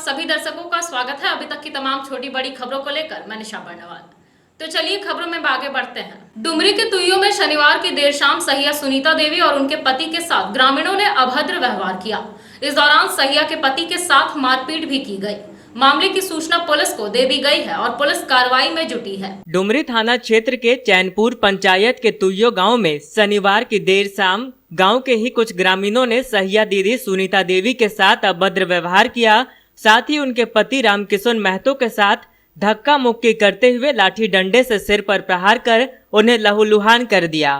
सभी दर्शकों का स्वागत है। अभी तक की तमाम छोटी बड़ी खबरों को लेकर मैं निशा बर्नवाल। तो चलिए खबरों में आगे बढ़ते हैं। डुमरी के तुइयों में शनिवार की देर शाम सहिया सुनीता देवी और उनके पति के साथ ग्रामीणों ने अभद्र व्यवहार किया। इस दौरान सहिया के पति के साथ मारपीट भी की गई। मामले की सूचना पुलिस को दे दी गई है और पुलिस कार्रवाई में जुटी है। डुमरी थाना क्षेत्र के चैनपुर पंचायत के तुइयो गांव में शनिवार की देर शाम गांव के ही कुछ ग्रामीणों ने सहिया दीदी सुनीता देवी के साथ अभद्र व्यवहार किया। साथ ही उनके पति रामकिशन महतो के साथ धक्का मुक्की करते हुए लाठी डंडे से सिर पर प्रहार कर उन्हें लहूलुहान कर दिया।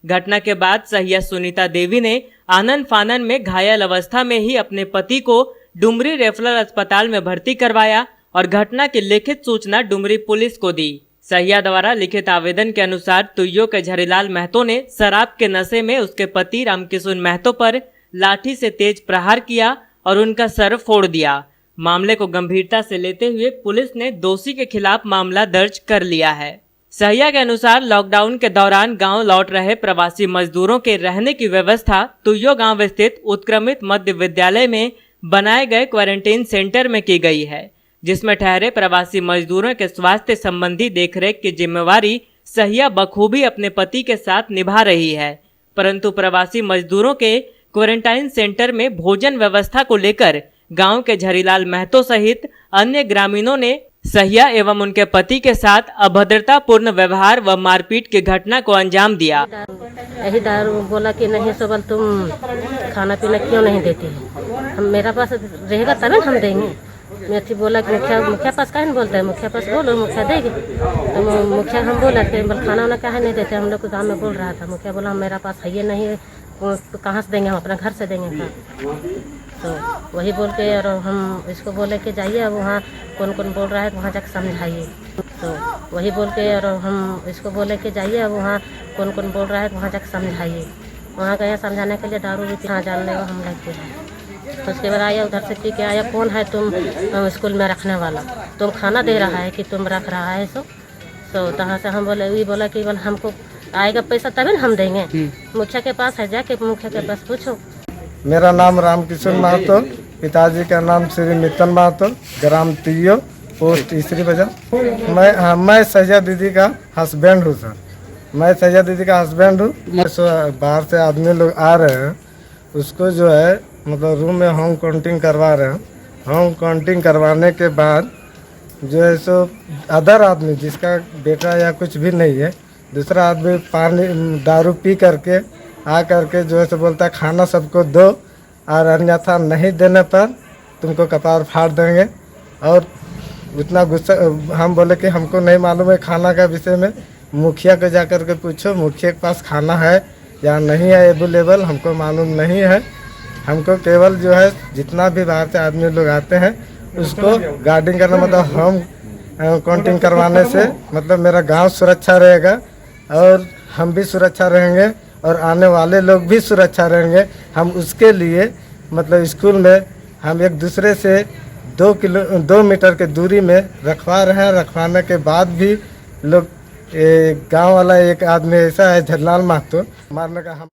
घटना के बाद सहिया सुनीता देवी ने आनन फानन में घायल अवस्था में ही अपने पति को डुमरी रेफरल अस्पताल में भर्ती करवाया और घटना की लिखित सूचना डुमरी पुलिस को दी। सहिया द्वारा लिखित आवेदन के अनुसार तुइयो के झरीलाल महतो ने शराब के नशे में उसके पति रामकिशन महतो पर लाठी से तेज प्रहार किया और उनका सर फोड़ दिया। मामले को गंभीरता से लेते हुए पुलिस ने दोषी के खिलाफ मामला दर्ज कर लिया है। सहिया के अनुसार लॉकडाउन के दौरान गांव लौट रहे प्रवासी मजदूरों के रहने की व्यवस्था तुइयो गांव स्थित उत्क्रमित मध्य विद्यालय में बनाए गए क्वारंटीन सेंटर में की गई है, जिसमें ठहरे प्रवासी मजदूरों के स्वास्थ्य संबंधी देखरेख की जिम्मेवारी सहिया बखूबी अपने पति के साथ निभा रही है। परंतु प्रवासी मजदूरों के क्वारंटाइन सेंटर में भोजन व्यवस्था को लेकर गांव के झरीलाल महतो सहित अन्य ग्रामीणों ने सहिया एवं उनके पति के साथ अभद्रतापूर्ण व्यवहार व मारपीट की घटना को अंजाम दिया। यही दारू बोला कि नहीं सोबल तुम खाना पीना क्यों नहीं देती है, हम मेरा पास रहेगा तभी हम देंगे। मैं अच्छी बोला कि मुखिया पास काहे नहीं बोलता है, मुखिया पास बोलो मुखिया देगी। तो मुखिया हम बोला कि खाना वाना काहे नहीं देते, हम लोग को गाँव में बोल रहा था। मुखिया बोला मेरा पास है ये नहीं है, तो कहाँ से देंगे, हम अपना घर से देंगे। तो वही बोल के और हम इसको बोले कि जाइए अब वहाँ कौन कौन बोल रहा है वहाँ जाकर समझाइए। तो वही बोल के और हम इसको बोले कि जाइए अब वहाँ कौन कौन बोल रहा है वहाँ जाकर समझाइए। वहाँ गए समझाने के लिए दारू भी पीना जानने को हम लग गए। तो उसके बाद आया उधर से पी के आया, कौन है तुम स्कूल में रखने वाला, तुम खाना दे रहा है कि तुम रख रहा है। तो तहाँ से हम बोले वही बोला कि बोल हमको आएगा पैसा तभी ना हम देंगे, मुखिया के पास है, जाके मुखिया के पास पूछो। मेरा नाम रामकिशन महतो, पिताजी का नाम श्री मित्तन महतो, ग्राम तुइयो, पोस्ट तीसरी बाजार। मैं सहिया दीदी का हस्बैंड हूँ सर। मैं सहिया दीदी का हस्बैंड हूँ। बाहर से आदमी लोग आ रहे हैं, उसको जो है मतलब रूम में होम क्वारंटीन करवा रहे हैं। होम क्वारंटीन करवाने के बाद जो है सो अदर आदमी जिसका बेटा या कुछ भी नहीं है, दूसरा आदमी पानी दारू पी करके आ करके जो है सो बोलता है खाना सबको दो और अन्यथा नहीं देने पर तुमको कपार फाड़ देंगे। और इतना गुस्सा, हम बोले कि हमको नहीं मालूम है खाना का विषय में, मुखिया को जा कर के पूछो, मुखिया के पास खाना है या नहीं है अवेलेबल, हमको मालूम नहीं है। हमको केवल जो है जितना भी बाहर से आदमी लोग आते हैं उसको गार्डिंग करना, मतलब होम क्वारंटीन करवाने से मतलब मेरा गांव सुरक्षा रहेगा और हम भी सुरक्षा रहेंगे और आने वाले लोग भी सुरक्षा रहेंगे। हम उसके लिए मतलब स्कूल में हम एक दूसरे से 2 मीटर के दूरी में रखवा रहे हैं। रखवाने के बाद भी लोग गांव वाला एक आदमी ऐसा है झरलाल महतो मारने का। हम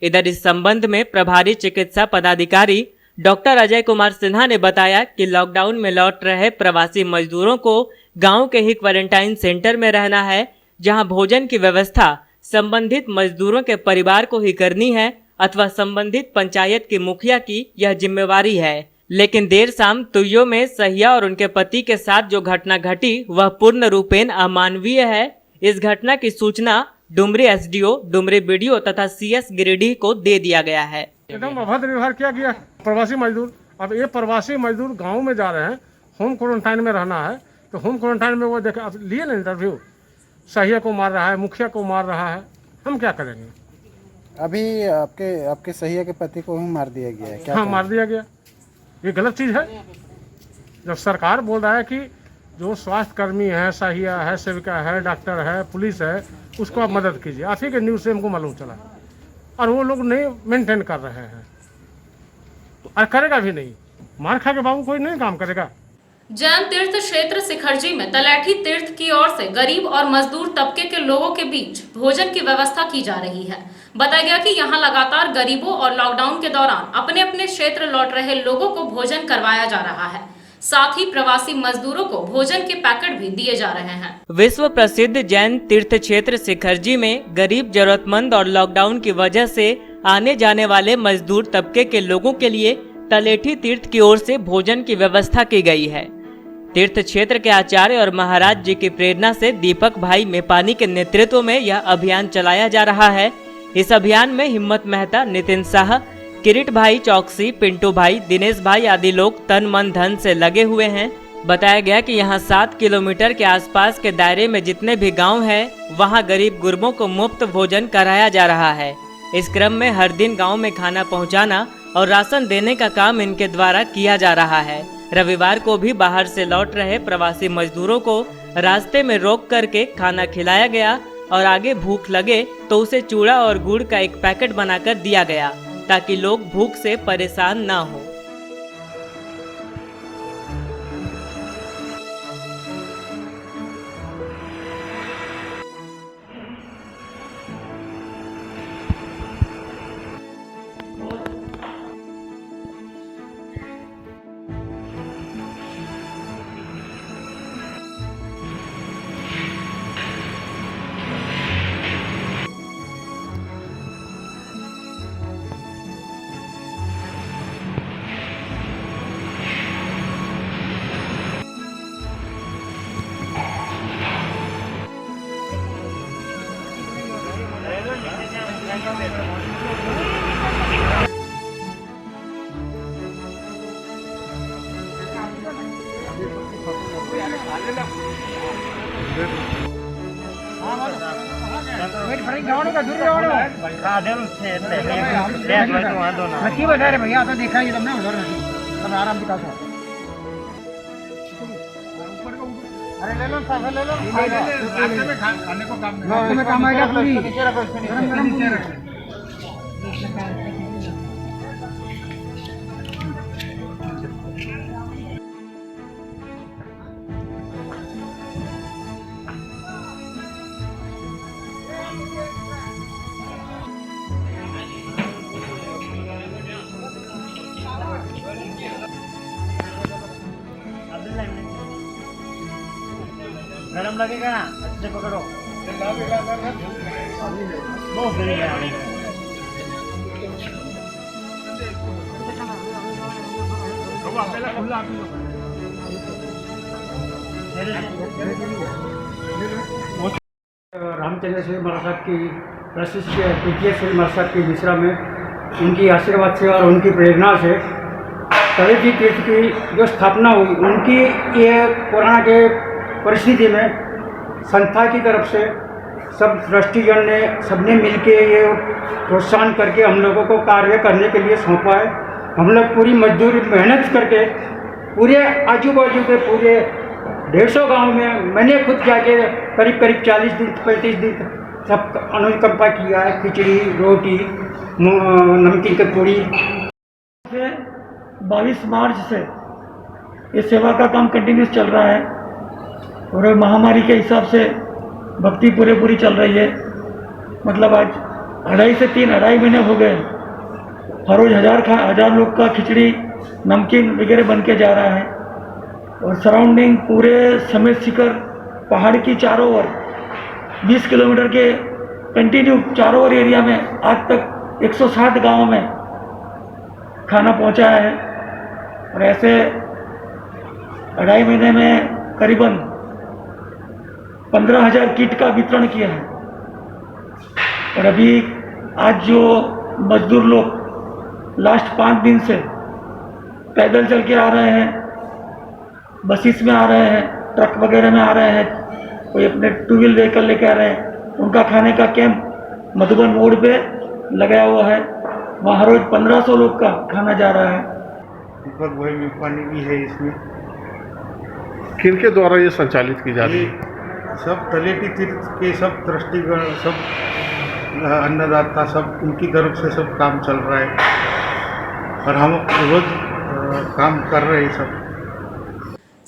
इधर इस संबंध में प्रभारी चिकित्सा पदाधिकारी डॉक्टर अजय कुमार सिन्हा ने बताया कि लॉकडाउन में लौट रहे प्रवासी मजदूरों को गांव के ही क्वारंटाइन सेंटर में रहना है, जहां भोजन की व्यवस्था संबंधित मजदूरों के परिवार को ही करनी है अथवा संबंधित पंचायत की मुखिया की यह जिम्मेवारी है। लेकिन देर शाम तुइयो में सहिया और उनके पति के साथ जो घटना घटी वह पूर्ण रूपेण अमानवीय है। इस घटना की सूचना डुमरी एसडीओ, डुमरी बीडीओ तथा सीएस गिरिडीह को दे दिया गया है। एकदम अभद्र व्यवहार किया गया प्रवासी मजदूर। अब ये प्रवासी मजदूर गाँव में जा रहे हैं, होम क्वारंटाइन में रहना है, तो होम क्वारंटाइन में वो देखे, अब लिए ना इंटरव्यू, सहिया को मार रहा है, मुखिया को मार रहा है, हम क्या करेंगे। अभी आपके सहिया के पति को ही मार दिया गया है क्या? हाँ, मार दिया गया। ये गलत चीज़ है। जब सरकार बोल रहा है कि जो स्वास्थ्य कर्मी है, सहिया है, सेविका है, डॉक्टर है, पुलिस है, उसको आप मदद कीजिए। आप ही के न्यूज़ से हमको मालूम चला और वो लोग नहीं मेंटेन कर रहे हैं और करेगा भी नहीं। मार खा के बाबू कोई नहीं काम करेगा। जैन तीर्थ क्षेत्र सिखरजी में तलैठी तीर्थ की ओर से गरीब और मजदूर तबके के लोगों के बीच भोजन की व्यवस्था की जा रही है। बताया गया कि यहां लगातार गरीबों और लॉकडाउन के दौरान अपने अपने क्षेत्र लौट रहे लोगों को भोजन करवाया जा रहा है। साथ ही प्रवासी मजदूरों को भोजन के पैकेट भी दिए जा रहे हैं। विश्व प्रसिद्ध जैन तीर्थ क्षेत्र सिखरजी में गरीब, जरूरतमंद और लॉकडाउन की वजह से आने जाने वाले मजदूर तबके के लोगों के लिए तलेठी तीर्थ की ओर से भोजन की व्यवस्था की गई है। तीर्थ क्षेत्र के आचार्य और महाराज जी की प्रेरणा से दीपक भाई मेपानी के नेतृत्व में यह अभियान चलाया जा रहा है। इस अभियान में हिम्मत मेहता, नितिन शाह, किरीट भाई चौकसी, पिंटू भाई, दिनेश भाई आदि लोग तन मन धन से लगे हुए हैं। बताया गया कि यहाँ 7 किलोमीटर के आसपास के दायरे में जितने भी गांव हैं, वहां गरीब गुरबों को मुफ्त भोजन कराया जा रहा है। इस क्रम में हर दिन गांव में खाना पहुंचाना और राशन देने का काम इनके द्वारा किया जा रहा है। रविवार को भी बाहर से लौट रहे प्रवासी मजदूरों को रास्ते में रोक करके खाना खिलाया गया और आगे भूख लगे तो उसे चूड़ा और गुड़ का एक पैकेट बनाकर दिया गया ताकि लोग भूख से परेशान ना हो। नक्की बता रहे भैया आता देखा तुमने उधर नहीं आराम दिखा दो। अरे ले लो साथ ले लो खाने को काम में काम आएगा पूरी गरम नीचे रखो। गरम लगेगा ना, अच्छे पकड़ो। बहुत गरम है। रामचंद्र श्री महाराज की प्रशिष्ट तृतीय श्री महाराज की मिश्रा में उनकी आशीर्वाद से और उनकी प्रेरणा से तलेठी तीर्थ की जो स्थापना हुई, उनकी ये कोरोना के परिस्थिति में संस्था की तरफ से सब ट्रस्टीजन ने सबने मिलके ये प्रोत्साहन करके हम लोगों को कार्य करने के लिए सौंपा है। हम लोग पूरी मजदूरी मेहनत करके पूरे आजू बाजू के पूरे 150 गांव में मैंने खुद जाके करीब 40 दिन 35 दिन सब अनुकंपा किया है। खिचड़ी, रोटी, नमकीन की पूरी। 22 मार्च से ये सेवा का काम कंटिन्यूस चल रहा है और महामारी के हिसाब से भक्ति पूरी चल रही है। मतलब आज 2.5 से 3 महीने हो गए। हर रोज हजार लोग का खिचड़ी, नमकीन वगैरह बन के जा रहा है और सराउंडिंग पूरे समेत शिखर पहाड़ की चारों ओर 20 किलोमीटर के कंटिन्यू चारों ओर एरिया में आज तक 160 गाँव में खाना पहुंचाया है और ऐसे 2.5 महीने में करीबन 15,000 किट का वितरण किया है। और अभी आज जो मजदूर लोग लास्ट 5 दिन से पैदल चल के आ रहे हैं, बसेस में आ रहे हैं, ट्रक वगैरह में आ रहे हैं, कोई अपने 2 व्हील व्हीकल लेके आ रहे हैं, उनका खाने का कैंप मधुबन मोड़ पे लगाया हुआ है। वहाँ हर रोज 1500 लोग का खाना जा रहा है। दीपक भाई मेपानी भी है इसमें। किनके द्वारा ये संचालित की जा रही है? सब तलेठी तीर्थ के सब ट्रस्टीगण, सब अन्नदाता, सब उनकी तरफ से सब काम चल रहा है और हम रोज काम कर रहे हैं सब।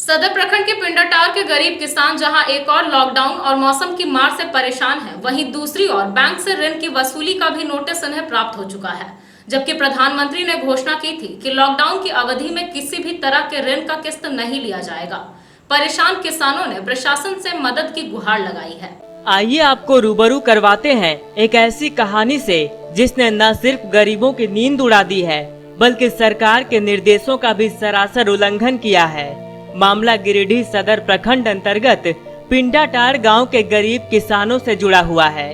सदर प्रखंड के पिंडाटार के गरीब किसान जहां एक और लॉकडाउन और मौसम की मार से परेशान हैं, वहीं दूसरी ओर बैंक से ऋण की वसूली का भी नोटिस उन्हें प्राप्त हो चुका है। जबकि प्रधानमंत्री ने घोषणा की थी कि लॉकडाउन की अवधि में किसी भी तरह के ऋण का किस्त नहीं लिया जाएगा। परेशान किसानों ने प्रशासन से मदद की गुहार लगाई है। आइए आपको रूबरू करवाते हैं एक ऐसी कहानी से जिसने न सिर्फ गरीबों की नींद उड़ा दी है, बल्कि सरकार के निर्देशों का भी सरासर उल्लंघन किया है। मामला गिरिडीह सदर प्रखंड अंतर्गत पिंडाटार गांव के गरीब किसानों से जुड़ा हुआ है।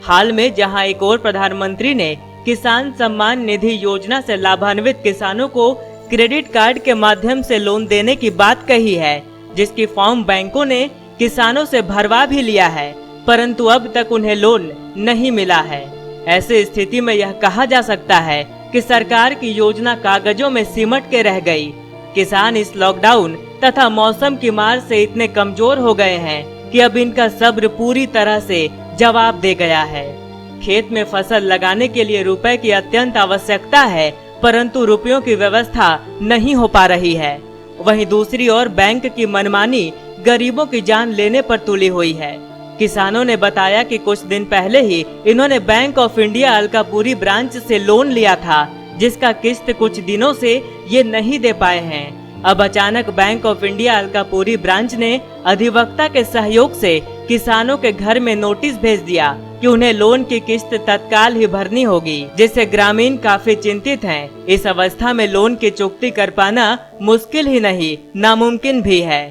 हाल में जहां एक और प्रधानमंत्री ने किसान सम्मान निधि योजना से लाभान्वित किसानों को क्रेडिट कार्ड के माध्यम से लोन देने की बात कही है, जिसकी फॉर्म बैंकों ने किसानों से भरवा भी लिया है, परंतु अब तक उन्हें लोन नहीं मिला है। ऐसे स्थिति में यह कहा जा सकता है कि सरकार की योजना कागजों में सिमट के रह गई। किसान इस लॉकडाउन तथा मौसम की मार से इतने कमजोर हो गए हैं कि अब इनका सब्र पूरी तरह से जवाब दे गया है। खेत में फसल लगाने के लिए रुपए की अत्यंत आवश्यकता है, परंतु रुपयों की व्यवस्था नहीं हो पा रही है। वहीं दूसरी ओर बैंक की मनमानी गरीबों की जान लेने पर तुली हुई है। किसानों ने बताया कि कुछ दिन पहले ही इन्होंने bank of India Alkapuri branch से लोन लिया था, जिसका किस्त कुछ दिनों से ये नहीं दे पाए हैं। अब अचानक bank of India Alkapuri branch ने अधिवक्ता के सहयोग से किसानों के घर में नोटिस भेज दिया कि उन्हें लोन की किस्त तत्काल ही भरनी होगी, जिससे ग्रामीण काफी चिंतित हैं। इस अवस्था में लोन की चुकती कर पाना मुश्किल ही नहीं, नामुमकिन भी है।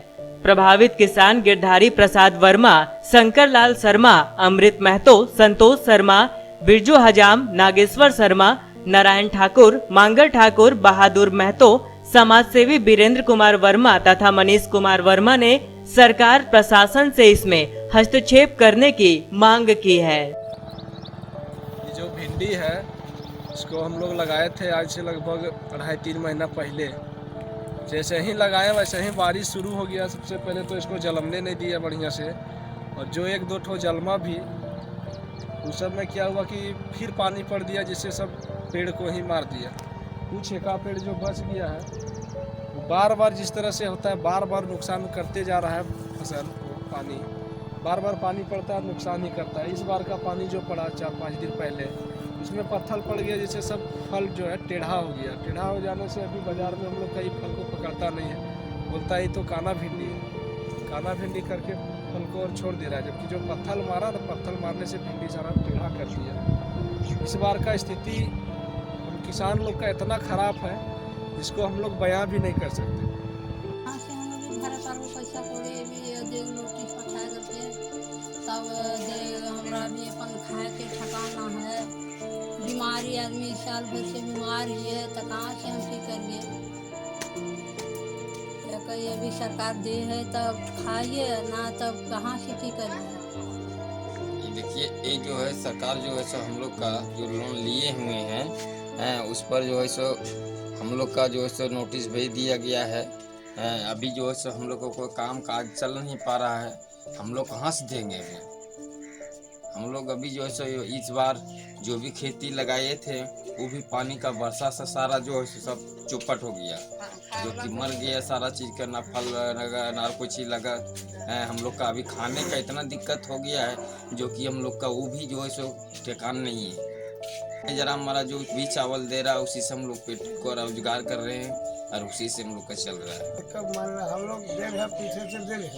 प्रभावित किसान गिरधारी प्रसाद वर्मा, शंकर लाल शर्मा, अमृत महतो, संतोष शर्मा, बिरजू हजाम, नागेश्वर शर्मा, नारायण ठाकुर, मांगर ठाकुर, बहादुर महतो, समाज सेवी बीरेंद्र कुमार वर्मा तथा मनीष कुमार वर्मा ने सरकार प्रशासन से इसमें हस्तक्षेप करने की मांग की है। ये जो भिंडी है इसको हम लोग लगाए थे आज से लगभग 2.5-3 महीना पहले। जैसे ही लगाए वैसे ही बारिश शुरू हो गया। सबसे पहले तो इसको जलमने नहीं दिया बढ़िया से, और जो 1-2 ठो जलमा भी, उस सब में क्या हुआ कि फिर पानी पड़ दिया, जिससे सब पेड़ को ही मार दिया। कुछ एका पेड़ जो बच गया है वो बार बार जिस तरह से होता है बार बार नुकसान करते जा रहा है फसल को। पानी बार बार पानी पड़ता है, नुकसान ही करता है। इस बार का पानी जो पड़ा 4-5 दिन पहले, उसमें पत्थर पड़ गया, जिससे सब फल जो है टेढ़ा हो गया। टेढ़ा हो जाने से अभी बाजार में हम लोग कई फल को पकड़ता नहीं है, बोलता है तो काना भिंडी करके फल को और छोड़ दे रहा है, जबकि जो पत्थर मारा तो पत्थर मारने से भिंडी सारा टेढ़ा कर दिया। इस बार का स्थिति हम किसान लोग का इतना खराब है जिसको हम लोग बयां भी नहीं कर सकते। पैसा कोड़े भी देख नोटिस पठाए करते तब देख हमरा भी अपन खाए के ठिकाना है। बीमारी आदमी साल भर से बीमार ही है तो कहाँ से हम ठीक करिए। ये भी सरकार दे है तब खाइए ना, तब कहाँ से ठीक करिए। देखिए ये जो है सरकार जो है सो हम लोग का जो लोन लिए हुए हैं उस पर जो है सो हम लोग का जो है सो नोटिस भेज दिया गया है। अभी जो है सो हम लोग को कोई काम काज चल नहीं पा रहा है, हम लोग कहाँ से देंगे। अभी हम लोग अभी जो है सो इस बार जो भी खेती लगाए थे वो भी पानी का वर्षा से सारा जो है सब चौपट हो गया, जो कि मर गया सारा चीज़ का, ना फल लगा ना कुछ ही लगा। हम लोग का अभी खाने का इतना दिक्कत हो गया है जो कि हम लोग का वो भी जो है सो ठिकान नहीं है। जरा हमारा जो भी चावल दे रहा है उसी से हम लोग पेट को रोजगार कर रहे हैं और उसी से हम लोग का चल रहा है। हम लोग दे रहे पीछे से दे रहे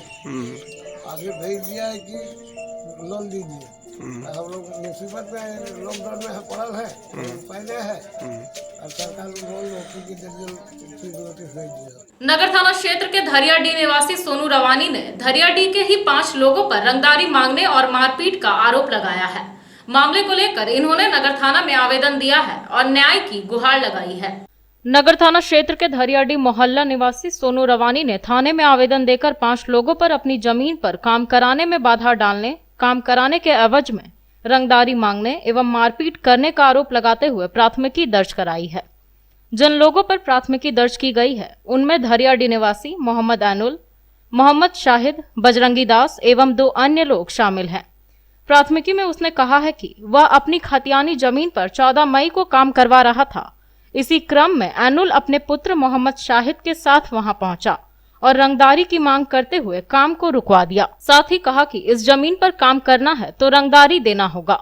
आगे भेज दिया है कि लोन दीजिए। हम लोग मुसीबत में लॉकडाउन में पड़ल है पहले है और सरकार लोन की नोटिस भेज दिया। नगर थाना क्षेत्र के धरियाडीह निवासी सोनू रवानी ने धरियाडीह के ही 5 लोगों पर रंगदारी मांगने और मारपीट का आरोप लगाया है। मामले को लेकर इन्होंने नगर थाना में आवेदन दिया है और न्याय की गुहार लगाई है। नगर थाना क्षेत्र के धरियाडीह मोहल्ला निवासी सोनू रवानी ने थाने में आवेदन देकर 5 लोगों पर अपनी जमीन पर काम कराने में बाधा डालने, काम कराने के एवज में रंगदारी मांगने एवं मारपीट करने का आरोप लगाते हुए प्राथमिकी दर्ज कराई है। जिन लोगों पर प्राथमिकी दर्ज की गई है उनमें धरियाडीह निवासी मोहम्मद एनुल, मोहम्मद शाहिद, बजरंगी दास एवं 2 अन्य लोग शामिल हैं। प्राथमिकी में उसने कहा है कि वह अपनी खतियानी जमीन पर 14 मई को काम करवा रहा था। इसी क्रम में एनुल अपने पुत्र मोहम्मद शाहिद के साथ वहां पहुंचा और रंगदारी की मांग करते हुए काम को रुकवा दिया। साथ ही कहा कि इस जमीन पर काम करना है तो रंगदारी देना होगा।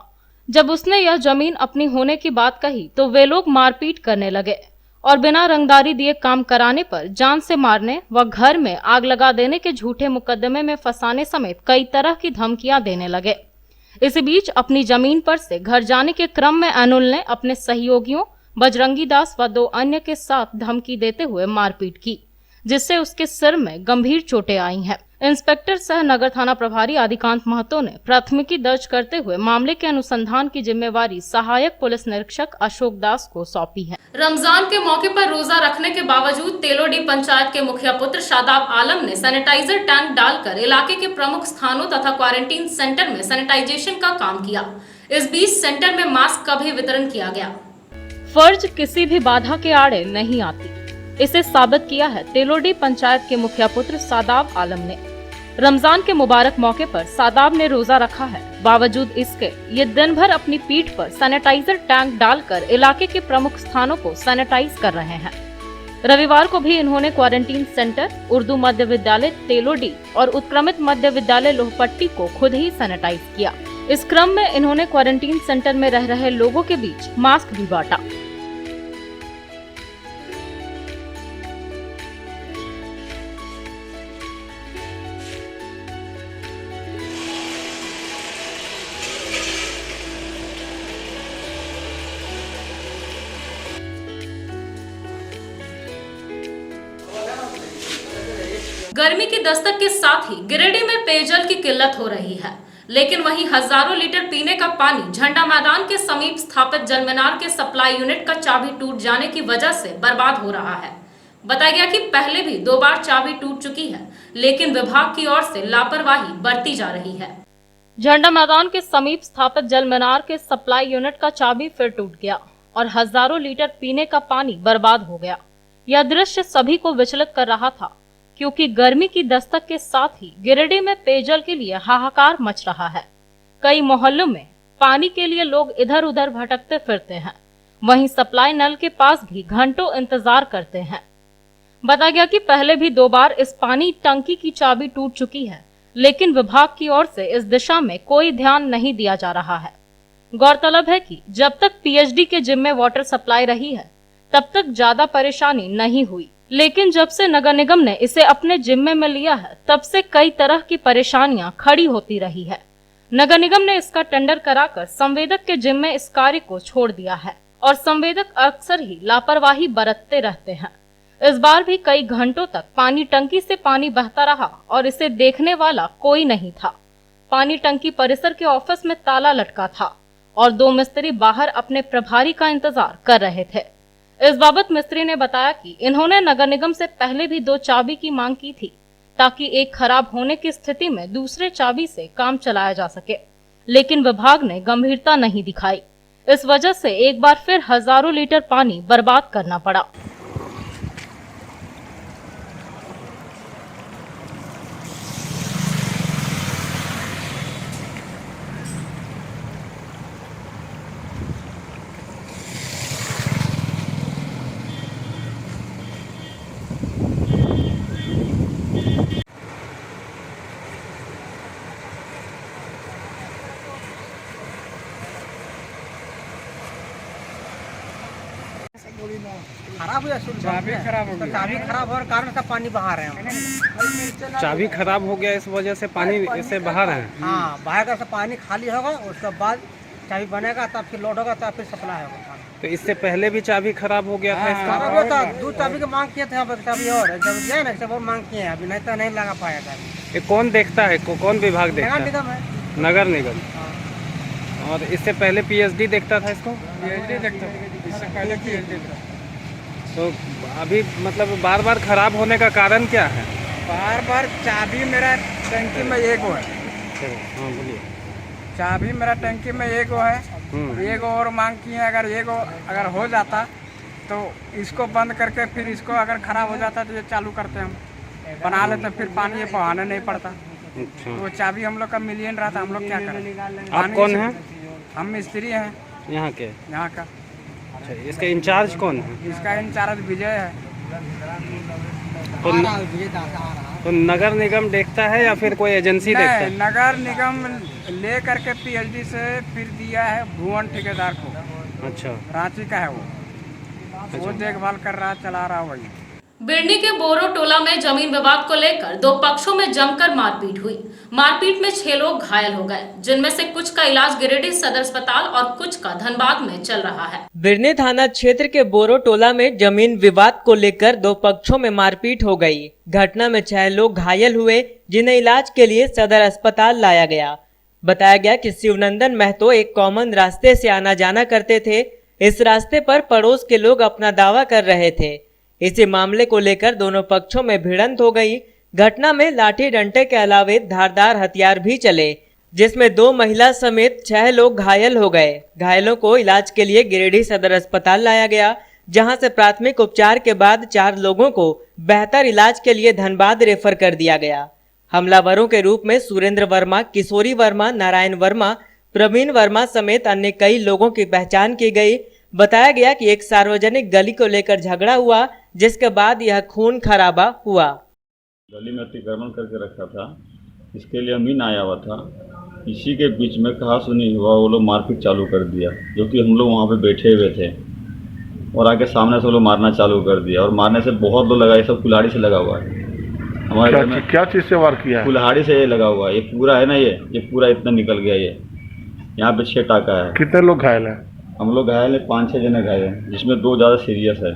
जब उसने यह जमीन अपनी होने की बात कही तो वे लोग मारपीट करने लगे और बिना रंगदारी दिए काम कराने पर जान से मारने व घर में आग लगा देने के झूठे मुकदमे में फंसाने समेत कई तरह की धमकियां देने लगे। इसी बीच अपनी जमीन पर से घर जाने के क्रम में अनुल ने अपने सहयोगियों बजरंगी दास व 2 अन्य के साथ धमकी देते हुए मारपीट की, जिससे उसके सिर में गंभीर चोटें आई हैं। इंस्पेक्टर सह नगर थाना प्रभारी आदिकांत महतो ने प्राथमिकी दर्ज करते हुए मामले के अनुसंधान की जिम्मेवारी सहायक पुलिस निरीक्षक अशोक दास को सौंपी है। रमजान के मौके पर रोजा रखने के बावजूद तेलोडी पंचायत के मुखिया पुत्र शादाब आलम ने सैनिटाइजर टैंक डालकर इलाके के प्रमुख स्थानों तथा क्वारंटीन सेंटर में सैनिटाइजेशन का काम किया। इस बीच सेंटर में मास्क का भी वितरण किया गया। फर्ज किसी भी बाधा के आड़े नहीं आती, इसे साबित किया है तेलोडी पंचायत के मुखिया पुत्र शादाब आलम ने। रमजान के मुबारक मौके पर शादाब ने रोजा रखा है, बावजूद इसके ये दिन भर अपनी पीठ पर सैनिटाइजर टैंक डालकर इलाके के प्रमुख स्थानों को सैनिटाइज कर रहे हैं। रविवार को भी इन्होंने क्वारंटीन सेंटर, उर्दू मध्य विद्यालय तेलोडी और उत्क्रमित मध्य विद्यालय लोहपट्टी को खुद ही सैनिटाइज किया। इस क्रम में इन्होंने क्वारंटीन सेंटर में रह रहे लोगों के बीच मास्क भी बांटा। गर्मी की दस्तक के साथ ही गिरिडीह में पेयजल की किल्लत हो रही है, लेकिन वहीं हजारों लीटर पीने का पानी झंडा मैदान के समीप स्थापित जलमीनार के सप्लाई यूनिट का चाबी टूट जाने की वजह से बर्बाद हो रहा है। बताया गया कि पहले भी 2 बार चाबी टूट चुकी है, लेकिन विभाग की ओर से लापरवाही बरती जा रही है। झंडा मैदान के समीप स्थापित जलमीनार के सप्लाई यूनिट का चाबी फिर टूट गया और हजारों लीटर पीने का पानी बर्बाद हो गया। यह दृश्य सभी को विचलित कर रहा था, क्योंकि गर्मी की दस्तक के साथ ही गिरिडीह में पेयजल के लिए हाहाकार मच रहा है। कई मोहल्लों में पानी के लिए लोग इधर उधर भटकते फिरते हैं, वहीं सप्लाई नल के पास भी घंटों इंतजार करते हैं। बताया गया कि पहले भी 2 बार इस पानी टंकी की चाबी टूट चुकी है, लेकिन विभाग की ओर से इस दिशा में कोई ध्यान नहीं दिया जा रहा है। गौरतलब है कि जब तक पीएचडी के जिम में वाटर सप्लाई रही है, तब तक ज्यादा परेशानी नहीं हुई, लेकिन जब से नगर निगम ने इसे अपने जिम्मे में लिया है, तब से कई तरह की परेशानियां खड़ी होती रही है। नगर निगम ने इसका टेंडर कराकर संवेदक के जिम्मे इस कार्य को छोड़ दिया है और संवेदक अक्सर ही लापरवाही बरतते रहते हैं। इस बार भी कई घंटों तक पानी टंकी से पानी बहता रहा और इसे देखने वाला कोई नहीं था। पानी टंकी परिसर के ऑफिस में ताला लटका था और 2 मिस्त्री बाहर अपने प्रभारी का इंतजार कर रहे थे। इस बाबत मिस्त्री ने बताया कि इन्होंने नगर निगम से पहले भी 2 चाबी की मांग की थी, ताकि एक खराब होने की स्थिति में दूसरे चाबी से काम चलाया जा सके, लेकिन विभाग ने गंभीरता नहीं दिखाई। इस वजह से एक बार फिर हजारों लीटर पानी बर्बाद करना पड़ा। खराब हुआ, चाबी खराब हो गया। चाबी खराब होने कारण का पानी बहा रहे हैं। चाबी खराब हो गया, इस वजह से पानी इससे बहा रहे हैं। हाँ, बहाएगा से पानी खाली होगा, उसके बाद चाबी बनेगा, तब फिर लोड होगा, तब फिर सप्लाई होगा। तो इससे पहले भी चाबी खराब हो गया था इसका? खराब हुआ था, 2 चाबी की मांग किए थे, अब एक चाबी और जब गए ना सब और मांग किए हैं, अभी नहीं तो नहीं लगा पाया था। ये कौन देखता है, कौन विभाग देखता नगर निगम है? है। नगर निगम। और इससे पहले पीएचडी देखता था इसको? पीएचडी देखता था, इससे पहले पीएचडी था। तो अभी मतलब बार बार खराब होने का कारण क्या है? बार बार चाबी मेरा टंकी में एक है। हाँ बोलिए। चाबी मेरा टंकी में एक है, एक और मांग किए। अगर हो जाता तो इसको बंद करके फिर इसको अगर खराब हो जाता तो ये चालू करते हम, बना लेते, फिर पानी ये बहाना नहीं पड़ता। तो वो चाबी हम लोग का मिलियन रहा था, हम लोग क्या करें। आप कौन हैं? हम मिस्त्री हैं यहाँ के। यहाँ का। अच्छा, इसका इंचार्ज कौन है? इसका इंचार्ज विजय है। तो नगर निगम देखता है या फिर कोई एजेंसी देखता है? नगर निगम ले करके पीएचडी से फिर दिया है भुवन ठेकेदार को। अच्छा, रांची का है वो देखभाल कर रहा, चला रहा वही। बिरनी के बोरो टोला में जमीन विवाद को लेकर दो पक्षों में जमकर मारपीट हुई। मारपीट में 6 लोग घायल हो गए, जिनमें से कुछ का इलाज गिरिडीह सदर अस्पताल और कुछ का धनबाद में चल रहा है। बिरनी थाना क्षेत्र के बोरो टोला में जमीन विवाद को लेकर दो पक्षों में मारपीट हो गई। घटना में 6 लोग घायल हुए, जिन्हें इलाज के लिए सदर अस्पताल लाया गया। बताया गया कि शिवनंदन महतो एक कॉमन रास्ते से आना जाना करते थे। इस रास्ते पर पड़ोस के लोग अपना दावा कर रहे थे। इसी मामले को लेकर दोनों पक्षों में भिड़ंत हो गई। घटना में लाठी डंडे के अलावे धारदार हथियार भी चले, जिसमें 2 महिला समेत 6 लोग घायल हो गए। घायलों को इलाज के लिए गिरिडीह सदर अस्पताल लाया गया, जहां से प्राथमिक उपचार के बाद 4 लोगों को बेहतर इलाज के लिए धनबाद रेफर कर दिया गया। हमलावरों के रूप में सुरेंद्र वर्मा, किशोरी वर्मा, नारायण वर्मा, प्रवीण वर्मा समेत अन्य कई लोगों की पहचान की गई। बताया गया कि एक सार्वजनिक गली को लेकर झगड़ा हुआ, जिसके बाद यह खून खराबा हुआ। गली में अतिक्रमण करके रखा था, इसके लिए अमीन आया हुआ था। इसी के बीच में कहा सुनी हुआ वो लोग मारपीट चालू कर दिया, जो कि हम लोग वहाँ पे बैठे हुए थे, और आके सामने से वो लोग मारना चालू कर दिया। और मारने से बहुत लोग लगा, ये सब कुल्हाड़ी से लगा हुआ है। हमारे घर में क्या चीज़ से वार किया? कुल्हाड़ी से ये लगा हुआ है। ये पूरा है ना, ये पूरा इतना निकल गया। ये यहाँ पे 6 टाका है। कितने लोग घायल हैं? हम लोग घायल है, 5-6 जने घायल हैं, जिसमें 2 ज़्यादा सीरियस है,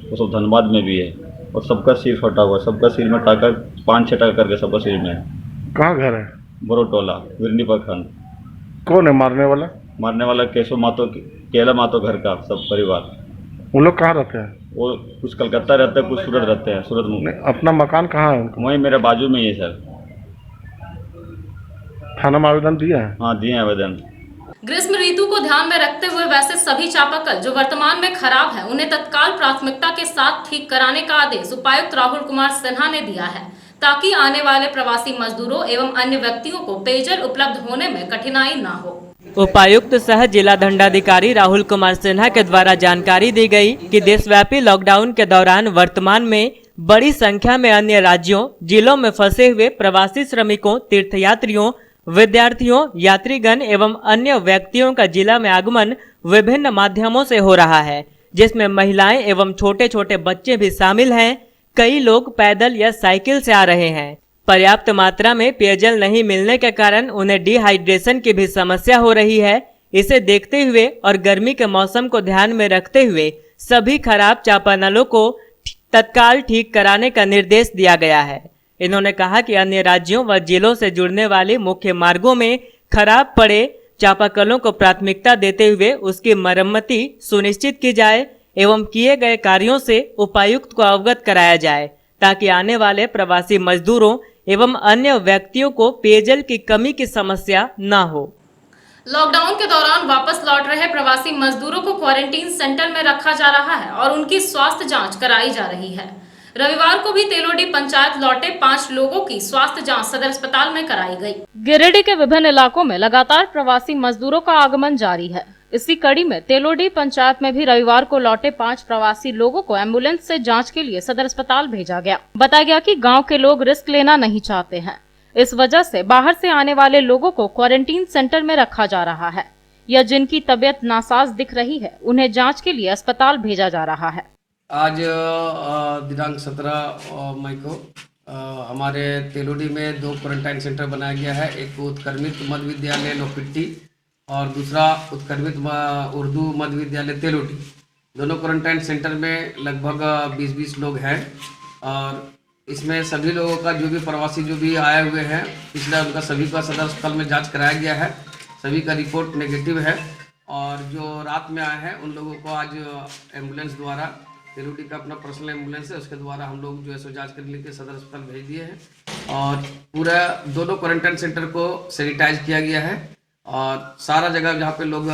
वो सब धनबाद में भी है। और सबका सिर फटा हुआ है, सबका सिर में टाका 5-6 टाका करके सबका सिर में है। कहाँ घर है? बोरोटोला, बिरनी प्रखंड। कौन है मारने वाला? मारने वाला केशव मातो, केला मातो घर का सब परिवार। वो लोग कहाँ रहते हैं? वो कुछ कलकत्ता रहते हैं, कुछ सूरत रहते हैं, सूरत में। अपना मकान कहाँ है उनका? वहीं मेरे बाजू में ही है सर। थाना में आवेदन दिया है? हाँ, दिए आवेदन। ग्रीष्म ऋतु को ध्यान में रखते हुए वैसे सभी चापाकल जो वर्तमान में खराब है, उन्हें तत्काल प्राथमिकता के साथ ठीक कराने का आदेश उपायुक्त राहुल कुमार सिन्हा ने दिया है, ताकि आने वाले प्रवासी मजदूरों एवं अन्य व्यक्तियों को पेयजल उपलब्ध होने में कठिनाई न हो। उपायुक्त सह जिला दंडाधिकारी राहुल कुमार सिन्हा के द्वारा जानकारी दी गई कि देशव्यापी लॉकडाउन के दौरान वर्तमान में बड़ी संख्या में अन्य राज्यों, जिलों में फंसे हुए प्रवासी श्रमिकों, तीर्थयात्रियों, विद्यार्थियों, यात्रीगण एवं अन्य व्यक्तियों का जिला में आगमन विभिन्न माध्यमों से हो रहा है, जिसमें महिलाएं एवं छोटे छोटे बच्चे भी शामिल हैं। कई लोग पैदल या साइकिल से आ रहे हैं। पर्याप्त मात्रा में पेयजल नहीं मिलने के कारण उन्हें डिहाइड्रेशन की भी समस्या हो रही है। इसे देखते हुए और गर्मी के मौसम को ध्यान में रखते हुए सभी खराब चापानलों को तत्काल ठीक कराने का निर्देश दिया गया है। इन्होंने कहा कि अन्य राज्यों व जिलों से जुड़ने वाले मुख्य मार्गों में खराब पड़े चापाकलों को प्राथमिकता देते हुए उसकी मरम्मति सुनिश्चित की जाए एवं किए गए कार्यों से उपायुक्त को अवगत कराया जाए, ताकि आने वाले प्रवासी मजदूरों एवं अन्य व्यक्तियों को पेयजल की कमी की समस्या न हो। लॉकडाउन के दौरान वापस लौट रहे प्रवासी मजदूरों को क्वारंटीन सेंटर में रखा जा रहा है और उनकी स्वास्थ्य जांच कराई जा रही है। रविवार को भी तेलोडी पंचायत लौटे 5 लोगों की स्वास्थ्य जांच सदर अस्पताल में कराई गई। गिरिडीह के विभिन्न इलाकों में लगातार प्रवासी मजदूरों का आगमन जारी है। इसी कड़ी में तेलोडी पंचायत में भी रविवार को लौटे 5 प्रवासी लोगों को एम्बुलेंस से जांच के लिए सदर अस्पताल भेजा गया। बताया गया कि गांव के लोग रिस्क लेना नहीं चाहते हैं, इस वजह से बाहर से आने वाले लोगों को क्वारंटीन सेंटर में रखा जा रहा है, या जिनकी तबीयत नासाज दिख रही है उन्हें जाँच के लिए अस्पताल भेजा जा रहा है। आज दिनांक 17 मई को हमारे तेलोडी में 2 क्वारंटाइन सेंटर बनाया गया है। एक उत्क्रमित मध्य विद्यालय लोपिट्टी और दूसरा उत्क्रमित उर्दू मध्य विद्यालय तेलोडी। दोनों क्वारंटाइन सेंटर में लगभग 20-20 लोग हैं और इसमें सभी लोगों का जो भी प्रवासी जो भी आए हुए हैं पिछला उनका सभी का सदर अस्पताल में जाँच कराया गया है। सभी का रिपोर्ट नेगेटिव है और जो रात में आए हैं उन लोगों को आज एम्बुलेंस द्वारा तेलोडी का अपना पर्सनल एम्बुलेंस है, उसके द्वारा हम लोग जो है सो जाँच करने के लिए सदर अस्पताल भेज दिए हैं और पूरा दोनों क्वारंटाइन सेंटर को सैनिटाइज किया गया है और सारा जगह जहाँ पे लोग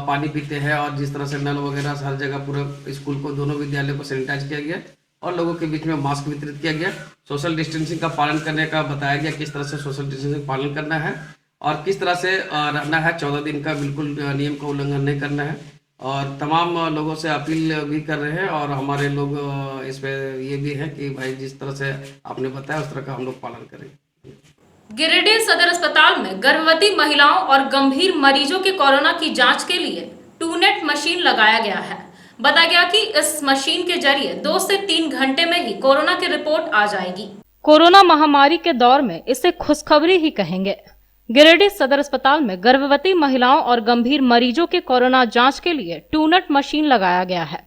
पानी पीते हैं और जिस तरह से नल वगैरह हर जगह पूरा स्कूल को दोनों विद्यालय को सैनिटाइज किया गया और लोगों के बीच में मास्क वितरित किया गया। सोशल डिस्टेंसिंग का पालन करने का बताया गया, किस तरह से सोशल डिस्टेंसिंग पालन करना है और किस तरह से रहना है। 14 दिन का बिल्कुल नियम का उल्लंघन नहीं करना है। और तमाम लोगों से अपील भी कर रहे हैं और हमारे लोग इस पे ये भी है कि भाई जिस तरह से आपने बताया उस तरह का हम लोग पालन करें। गिरिडीह सदर अस्पताल में गर्भवती महिलाओं और गंभीर मरीजों के कोरोना की जांच के लिए टूनेट मशीन लगाया गया है। बताया गया कि इस मशीन के जरिए 2 से 3 घंटे में ही कोरोना की रिपोर्ट आ जाएगी। कोरोना महामारी के दौर में इसे खुशखबरी ही कहेंगे। गिरिडीह सदर अस्पताल में गर्भवती महिलाओं और गंभीर मरीजों के कोरोना जांच के लिए टूनेट मशीन लगाया गया है।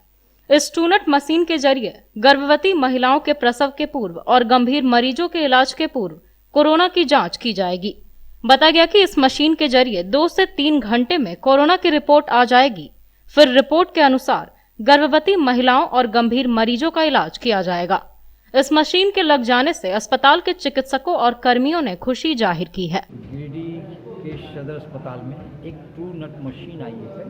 इस टूनेट मशीन के जरिए गर्भवती महिलाओं के प्रसव के पूर्व और गंभीर मरीजों के इलाज के पूर्व कोरोना की जांच की जाएगी। बताया गया कि इस मशीन के जरिए 2 से 3 घंटे में कोरोना की रिपोर्ट आ जाएगी। फिर रिपोर्ट के अनुसार गर्भवती महिलाओं और गंभीर मरीजों का इलाज किया जाएगा। इस मशीन के लग जाने से अस्पताल के चिकित्सकों और कर्मियों ने खुशी जाहिर की है। गिरिडीह के सदर अस्पताल में एक टूनेट मशीन आई है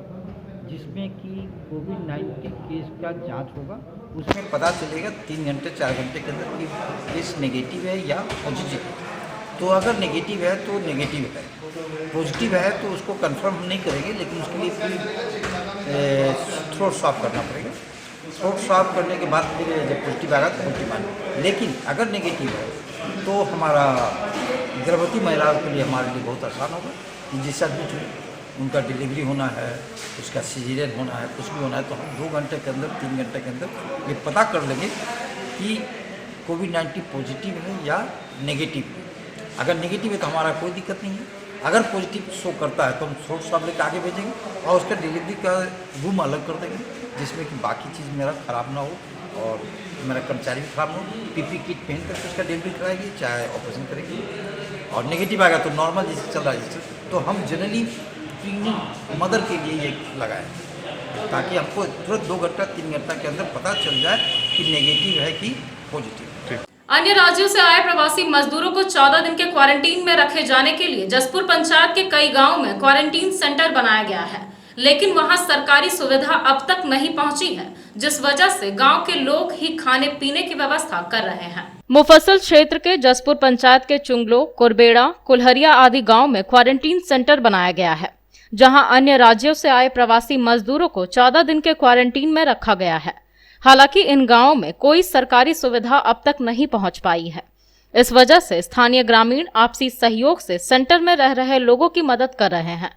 जिसमें कि कोविड-19 केस का जांच होगा। उसमें पता चलेगा 3 घंटे 4 घंटे के अंदर कि केस नेगेटिव है या पॉजिटिव है। तो अगर नेगेटिव है तो नेगेटिव है, पॉजिटिव है तो उसको कंफर्म हम नहीं करेंगे, लेकिन उसके लिए फिर थ्रोट स्वाब करना पड़ेगा। थ्रोट स्वाब करने के बाद फिर जब पॉजिटिव आएगा तो पॉजिटिव आएगा। लेकिन अगर नेगेटिव है तो हमारा गर्भवती महिलाओं के लिए हमारे लिए बहुत आसान होगा कि जैसा कुछ उनका डिलीवरी होना है, उसका सीजरियन होना है, कुछ भी होना है, तो हम 2 घंटे के अंदर 3 घंटे के अंदर ये पता कर लेंगे कि कोविड-19 पॉजिटिव है या नेगेटिव है। अगर नेगेटिव है तो हमारा कोई दिक्कत नहीं है। अगर पॉजिटिव शो करता है तो हम थ्रोट स्वाब लेकर आगे भेजेंगे और उसका डिलीवरी का रूम अलग कर देंगे, जिसमें कि बाकी चीज़ मेरा ख़राब ना हो और मेरा कर्मचारी भी खराब ना हो। पीपी किट पहन करके उसका डिलीवरी कराएगी, चाहे ऑपरेशन करेगी। और नेगेटिव आएगा तो नॉर्मल जैसे चल रहा है जैसे, तो हम जनरली प्रेग्नेंट मदर के लिए ये लगाएं ताकि हमको तुरंत 2 घंटा 3 घंटा के अंदर पता चल जाए कि नेगेटिव है कि पॉजिटिव। अन्य राज्यों से आए प्रवासी मजदूरों को 14 दिन के क्वारंटीन में रखे जाने के लिए जसपुर पंचायत के कई गांवों में क्वारंटीन सेंटर बनाया गया है, लेकिन वहां सरकारी सुविधा अब तक नहीं पहुंची है, जिस वजह से गांव के लोग ही खाने पीने की व्यवस्था कर रहे हैं। मुफस्सिल क्षेत्र के जसपुर पंचायत के चुंगलो, कुरबेड़ा, कुल्हरिया आदि गांव में क्वारंटीन सेंटर बनाया गया है, जहां अन्य राज्यों से आए प्रवासी मजदूरों को 14 दिन के क्वारंटीन में रखा गया है। हालांकि इन गांवों में कोई सरकारी सुविधा अब तक नहीं पहुंच पाई है। इस वजह से स्थानीय ग्रामीण आपसी सहयोग से सेंटर में रह रहे लोगों की मदद कर रहे हैं।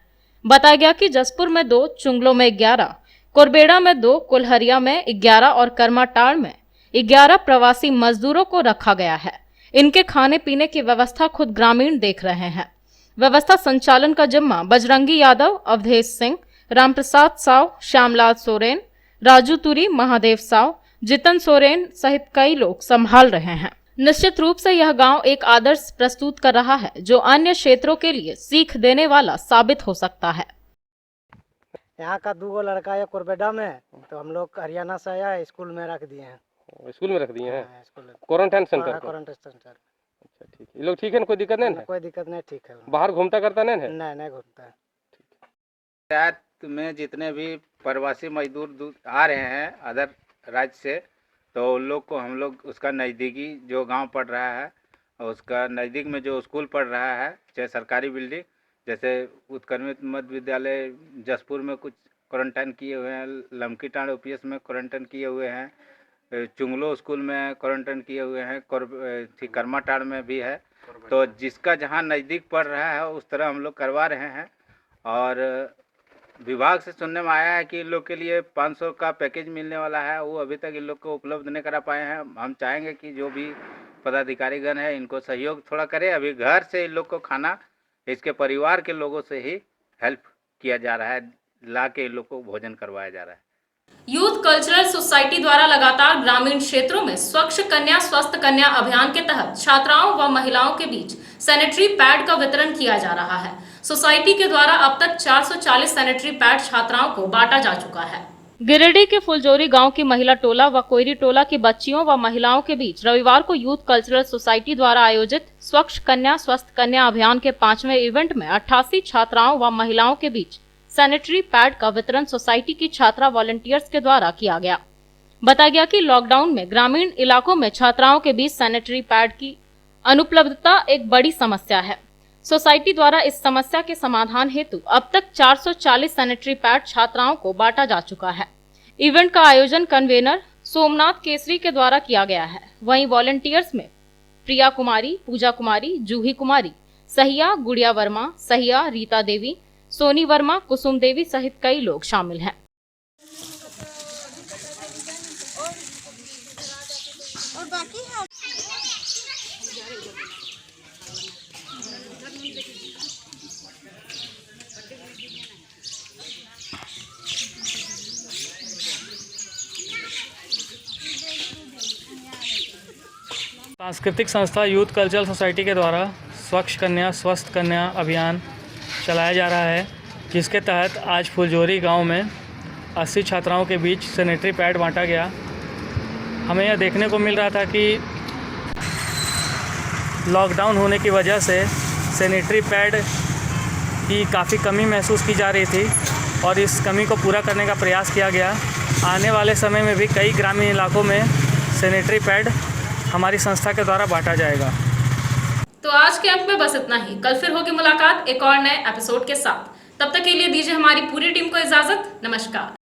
बताया गया कि जसपुर में 2, चुंगलो में 11, कुरबेड़ा में 2, कुल्हरिया में 11 और करमाटाड़ में 11 प्रवासी मजदूरों को रखा गया है। इनके खाने पीने की व्यवस्था खुद ग्रामीण देख रहे हैं। व्यवस्था संचालन का जिम्मा बजरंगी यादव, अवधेश सिंह, रामप्रसाद साव, श्यामलाल सोरेन, राजू तुरी, महादेव साव, जितन सोरेन सहित कई लोग संभाल रहे हैं। निश्चित रूप से यह गांव एक आदर्श प्रस्तुत कर रहा है, जो अन्य क्षेत्रों के लिए सीख देने वाला साबित हो सकता है। यहाँ का 2 लड़का है कुरबेड़ा में, तो हम लोग हरियाणा से आया, स्कूल में रख दिए हैं। स्कूल में रख दिए हैं? Quarantine centre? Quarantine centre. अच्छा ठीक है, ये लोग ठीक है, कोई दिक्कत नहीं है? कोई दिक्कत नहीं, ठीक है। बाहर घूमता करता नहीं है? नहीं घूमता है। पंचायत में जितने भी प्रवासी मजदूर आ रहे हैं अदर राज्य से, तो उन लोग को हम लोग उसका नज़दीकी जो गांव पड़ रहा है, उसका नज़दीक में जो स्कूल पड़ रहा है, चाहे सरकारी बिल्डिंग, जैसे उत्क्रमित मध्य विद्यालय जसपुर में कुछ क्वारंटाइन किए हुए हैं, लमकीटांड ओपीएस में क्वारंटाइन किए हुए हैं, चुंगलो स्कूल में क्वारंटाइन किए हुए हैं, करमाटाड़ में भी है। तो जिसका जहाँ नज़दीक पड़ रहा है उस तरह हम लोग करवा रहे हैं। और विभाग से सुनने में आया है कि इन लोग के लिए 500 का पैकेज मिलने वाला है, वो अभी तक इन लोग को उपलब्ध नहीं करा पाए हैं। हम चाहेंगे कि जो भी पदाधिकारीगण है इनको सहयोग थोड़ा करें। अभी घर से इन लोग को खाना इसके परिवार के लोगों से ही हेल्प किया जा रहा है, ला के इन लोग को भोजन करवाया जा रहा है। यूथ कल्चरल सोसाइटी द्वारा लगातार ग्रामीण क्षेत्रों में स्वच्छ कन्या स्वस्थ कन्या अभियान के तहत छात्राओं व महिलाओं के बीच सैनिटरी पैड का वितरण किया जा रहा है। सोसाइटी के द्वारा अब तक 440 सैनिटरी पैड छात्राओं को बांटा जा चुका है। गिरिडीह के फुलजोरी गांव की महिला टोला व कोयरी टोला की बच्चियों व महिलाओं के बीच रविवार को यूथ कल्चरल सोसाइटी द्वारा आयोजित स्वच्छ कन्या स्वस्थ कन्या अभियान के 5वें इवेंट में 88 छात्राओं व महिलाओं के बीच सैनिटरी पैड का वितरण सोसाइटी की छात्रा वॉलंटियर्स के द्वारा किया गया। बताया गया कि लॉकडाउन में ग्रामीण इलाकों में छात्राओं के बीच सैनिटरी पैड की अनुपलब्धता एक बड़ी समस्या है। सोसाइटी द्वारा इस समस्या के समाधान हेतु अब तक 440 सैनिटरी पैड छात्राओं को बांटा जा चुका है। इवेंट का आयोजन कन्वेनर सोमनाथ केसरी के द्वारा किया गया है। वहीं वॉलंटियर्स में प्रिया कुमारी, पूजा कुमारी, जूही कुमारी, सहिया, गुड़िया वर्मा, सहिया, रीता देवी, सोनी वर्मा, कुसुम देवी सहित कई लोग शामिल हैं। सांस्कृतिक संस्था यूथ कल्चरल सोसाइटी के द्वारा स्वच्छ कन्या स्वस्थ कन्या अभियान चलाया जा रहा है, जिसके तहत आज फुलझोरी गांव में 80 छात्राओं के बीच सैनिटरी पैड बांटा गया। हमें यह देखने को मिल रहा था कि लॉकडाउन होने की वजह से सैनिटरी पैड की काफ़ी कमी महसूस की जा रही थी और इस कमी को पूरा करने का प्रयास किया गया। आने वाले समय में भी कई ग्रामीण इलाकों में सैनिटरी पैड हमारी संस्था के द्वारा बांटा जाएगा। तो आज के अंक में बस इतना ही। कल फिर होगी मुलाकात एक और नए एपिसोड के साथ। तब तक के लिए दीजिए हमारी पूरी टीम को इजाजत। नमस्कार।